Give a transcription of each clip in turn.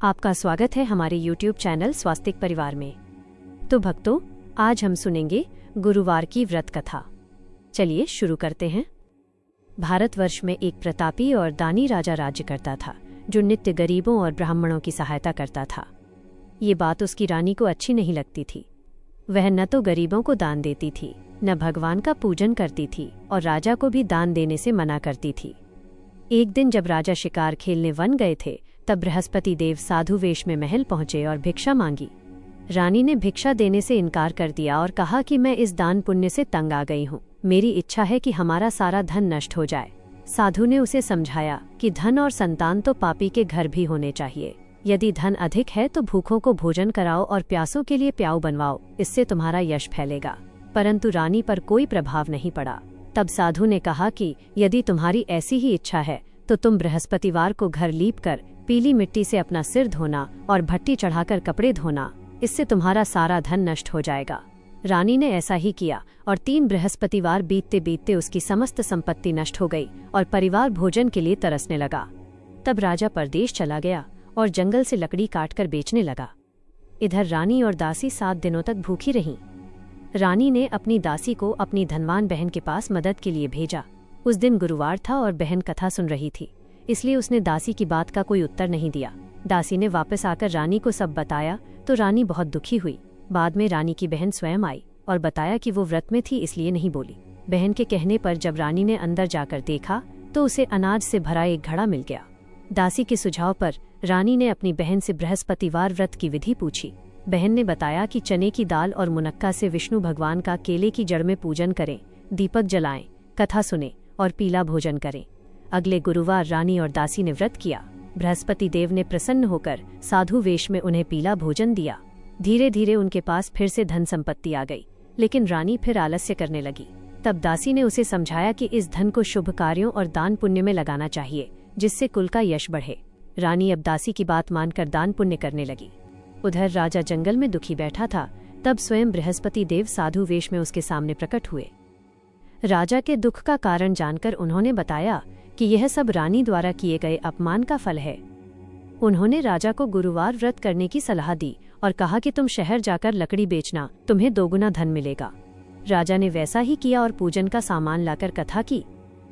आपका स्वागत है हमारे YouTube चैनल स्वास्तिक परिवार में। तो भक्तों, आज हम सुनेंगे गुरुवार की व्रत कथा। चलिए शुरू करते हैं। भारतवर्ष में एक प्रतापी और दानी राजा राज्य करता था, जो नित्य गरीबों और ब्राह्मणों की सहायता करता था। ये बात उसकी रानी को अच्छी नहीं लगती थी। वह न तो गरीबों को दान देती थी, न भगवान का पूजन करती थी और राजा को भी दान देने से मना करती थी। एक दिन जब राजा शिकार खेलने वन गए थे, तब बृहस्पति देव साधु वेश में महल पहुंचे और भिक्षा मांगी। रानी ने भिक्षा देने से इनकार कर दिया और कहा कि मैं इस दान पुण्य से तंग आ गई हूँ। मेरी इच्छा है कि हमारा सारा धन नष्ट हो जाए। साधु ने उसे समझाया कि धन और संतान तो पापी के घर भी होने चाहिए। यदि धन अधिक है तो भूखों को भोजन कराओ और प्यासों के लिए प्याऊ बनवाओ, इससे तुम्हारा यश फैलेगा। परंतु रानी पर कोई प्रभाव नहीं पड़ा। तब साधु ने कहा कि यदि तुम्हारी ऐसी ही इच्छा है तो तुम बृहस्पतिवार को घर लीपकर पीली मिट्टी से अपना सिर धोना और भट्टी चढ़ाकर कपड़े धोना, इससे तुम्हारा सारा धन नष्ट हो जाएगा। रानी ने ऐसा ही किया और 3 बृहस्पतिवार बीतते बीतते उसकी समस्त संपत्ति नष्ट हो गई और परिवार भोजन के लिए तरसने लगा। तब राजा परदेश चला गया और जंगल से लकड़ी काटकर बेचने लगा। इधर रानी और दासी 7 दिनों तक भूखी रहीं। रानी ने अपनी दासी को अपनी धनवान बहन के पास मदद के लिए भेजा। उस दिन गुरुवार था और बहन कथा सुन रही थी, इसलिए उसने दासी की बात का कोई उत्तर नहीं दिया। दासी ने वापस आकर रानी को सब बताया तो रानी बहुत दुखी हुई। बाद में रानी की बहन स्वयं आई और बताया कि वो व्रत में थी, इसलिए नहीं बोली। बहन के कहने पर जब रानी ने अंदर जाकर देखा तो उसे अनाज से भरा एक घड़ा मिल गया। दासी के सुझाव पर रानी ने अपनी बहन से बृहस्पतिवार व्रत की विधि पूछी। बहन ने बताया कि चने की दाल और मुनक्का से विष्णु भगवान का केले की जड़ में पूजन करें, दीपक जलाएं, कथा सुने और पीला भोजन करें। अगले गुरुवार रानी और दासी ने व्रत किया। बृहस्पति देव ने प्रसन्न होकर साधु वेश में उन्हें पीला भोजन दिया। धीरे धीरे उनके पास फिर से धन संपत्ति आ गई, लेकिन रानी फिर आलस्य करने लगी। तब दासी ने उसे समझाया कि इस धन को शुभ कार्यों और दान पुण्य में लगाना चाहिए, जिससे कुल का यश बढ़े। रानी अब दासी की बात मानकर दान पुण्य करने लगी। उधर राजा जंगल में दुखी बैठा था। तब स्वयं बृहस्पति देव साधु वेश में उसके सामने प्रकट हुए। राजा के दुख का कारण जानकर उन्होंने बताया कि यह सब रानी द्वारा किए गए अपमान का फल है। उन्होंने राजा को गुरुवार व्रत करने की सलाह दी और कहा कि तुम शहर जाकर लकड़ी बेचना, तुम्हें 2 गुना धन मिलेगा। राजा ने वैसा ही किया और पूजन का सामान लाकर कथा की।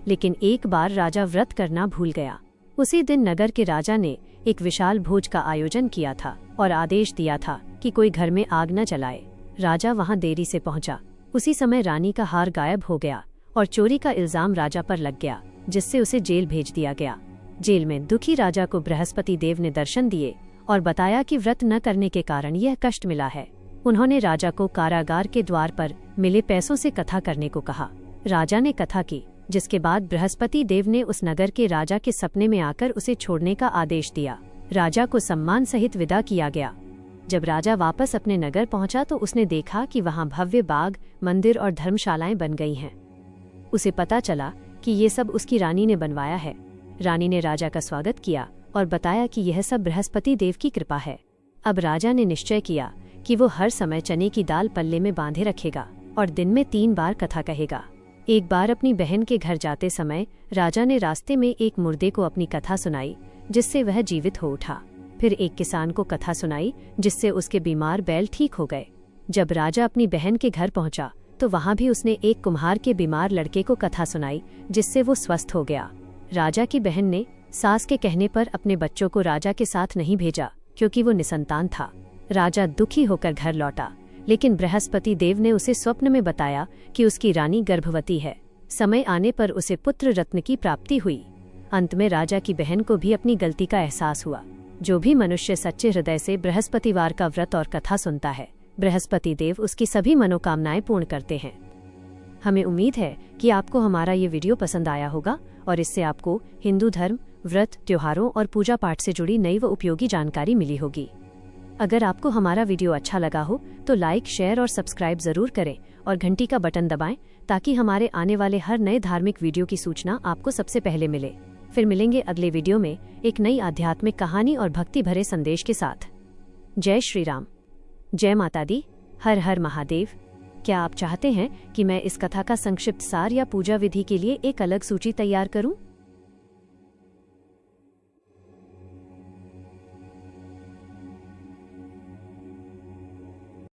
लेकिन एक बार राजा व्रत करना भूल गया। उसी दिन नगर के राजा ने एक विशाल भोज का आयोजन किया था और आदेश दिया था कि कोई घर में आग न जलाए। राजा वहां देरी से पहुंचा। उसी समय रानी का हार गायब हो गया और चोरी का इल्जाम राजा पर लग गया, जिससे उसे जेल भेज दिया गया। जेल में दुखी राजा को बृहस्पति देव ने दर्शन दिए और बताया कि व्रत न करने के कारण यह कष्ट मिला है। उन्होंने राजा को कारागार के द्वार पर मिले पैसों से कथा करने को कहा। राजा ने कथा की, जिसके बाद बृहस्पति देव ने उस नगर के राजा के सपने में आकर उसे छोड़ने का आदेश दिया। राजा को सम्मान सहित विदा किया गया। जब राजा वापस अपने नगर पहुंचा तो उसने देखा कि वहां भव्य बाग, मंदिर और धर्मशालाएं बन गई हैं। उसे पता चला कि ये सब उसकी रानी ने बनवाया है। रानी ने राजा का स्वागत किया और बताया कि यह सब बृहस्पति देव की कृपा है। अब राजा ने निश्चय किया कि वो हर समय चने की दाल पल्ले में बांधे रखेगा और दिन में 3 बार कथा कहेगा। एक बार अपनी बहन के घर जाते समय राजा ने रास्ते में एक मुर्दे को अपनी कथा सुनाई, जिससे वह जीवित हो उठा। फिर एक किसान को कथा सुनाई, जिससे उसके बीमार बैल ठीक हो गए। जब राजा अपनी बहन के घर पहुंचा तो वहां भी उसने एक कुम्हार के बीमार लड़के को कथा सुनाई, जिससे वो स्वस्थ हो गया। राजा की बहन ने सास के कहने पर अपने बच्चों को राजा के साथ नहीं भेजा, क्योंकि वो निसंतान था। राजा दुखी होकर घर लौटा, लेकिन बृहस्पति देव ने उसे स्वप्न में बताया कि उसकी रानी गर्भवती है। समय आने पर उसे पुत्र रत्न की प्राप्ति हुई। अंत में राजा की बहन को भी अपनी गलती का एहसास हुआ। जो भी मनुष्य सच्चे हृदय से बृहस्पतिवार का व्रत और कथा सुनता है, बृहस्पति देव उसकी सभी मनोकामनाएं पूर्ण करते हैं। हमें उम्मीद है कि आपको हमारा ये वीडियो पसंद आया होगा और इससे आपको हिंदू धर्म, व्रत, त्योहारों और पूजा पाठ से जुड़ी नई व उपयोगी जानकारी मिली होगी। अगर आपको हमारा वीडियो अच्छा लगा हो तो लाइक, शेयर और सब्सक्राइब जरूर करें और घंटी का बटन दबाएं, ताकि हमारे आने वाले हर नए धार्मिक वीडियो की सूचना आपको सबसे पहले मिले। फिर मिलेंगे अगले वीडियो में एक नई आध्यात्मिक कहानी और भक्ति भरे संदेश के साथ। जय श्री राम, जय माता दी, हर हर महादेव। क्या आप चाहते हैं कि मैं इस कथा का संक्षिप्त सार या पूजा विधि के लिए एक अलग सूची तैयार करूं?